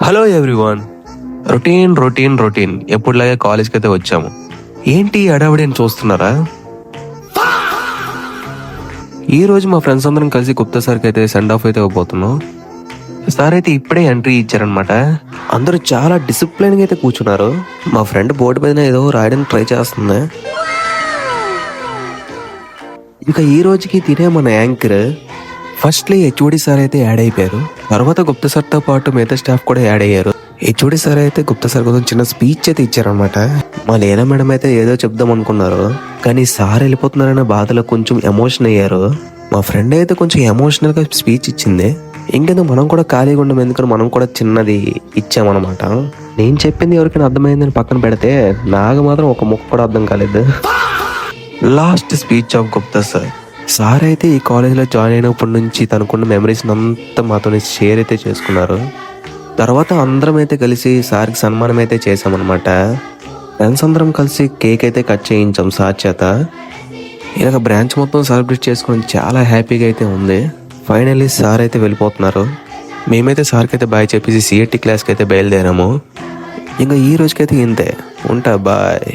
Hello everyone. Routine ఎప్పుడులాగే కాలేజ్కి అయితే వచ్చాము. ఏంటి అడావిడి అని చూస్తున్నారా? ఈ రోజు మా ఫ్రెండ్స్ అందరం కలిసి గుప్తా సార్కి అయితే సెండ్ ఆఫ్ అయితే ఇవ్వబోతున్నాం. సార్ అయితే ఇప్పుడే ఎంట్రీ ఇచ్చారనమాట. అందరూ చాలా డిసిప్లైన్గా అయితే కూర్చున్నారు. మా ఫ్రెండ్ బోర్డు మీద ఏదో రాయడానికి ట్రై చేస్తుంది. ఇంకా ఈ రోజుకి తినే మన యాంకర్ ఫస్ట్లీ హెచ్ఓడి సార్ అయితే యాడ్ అయిపోయారు. తర్వాత గుప్తా సార్తో పాటు మిగతా స్టాఫ్ కూడా యాడ్ అయ్యారు. హెచ్ఓడి సార్ అయితే గుప్తా సార్ కోసం చిన్న స్పీచ్ అయితే ఇచ్చారనమాట. మా లీనా మేడం అయితే ఏదో చెప్దాం అనుకున్నారు, కానీ సార్ వెళ్ళిపోతున్నారనే బాధలో కొంచెం ఎమోషన్ అయ్యారు. మా ఫ్రెండ్ అయితే కొంచెం ఎమోషనల్ గా స్పీచ్ ఇచ్చింది. ఇంకేదో మనం కూడా ఖాళీగా ఉండడం ఎందుకని మనం కూడా చిన్నది ఇచ్చామన్నమాట. నేను చెప్పింది ఎవరికైనా అర్థమైందని పక్కన పెడితే నాకు మాత్రం ఒక ముక్క కూడా అర్థం కాలేదు. Last speech of Gupta sir. Sir అయితే ఈ కాలేజ్లో జాయిన్ అయినప్పటి నుంచి తనకున్న మెమరీస్ అంతా మాతో షేర్ అయితే చేసుకున్నారు. తర్వాత అందరం అయితే కలిసి సార్కి సన్మానం అయితే చేసామన్నమాట. ఫ్రెండ్స్ అందరం కలిసి కేక్ అయితే కట్ చేయించాం సార్ చేత. ఇలాగ బ్రాంచ్ మొత్తం సెలబ్రేట్ చేసుకుని చాలా హ్యాపీగా అయితే ఉంది. ఫైనల్లీ సార్ అయితే వెళ్ళిపోతున్నారు. మేమైతే సార్కి అయితే బాయ్ చెప్పేసి సిఎట్టి క్లాస్కి అయితే బయలుదేరాము. ఇంకా ఈ రోజుకైతే ఇంతే. ఉంటా, బాయ్.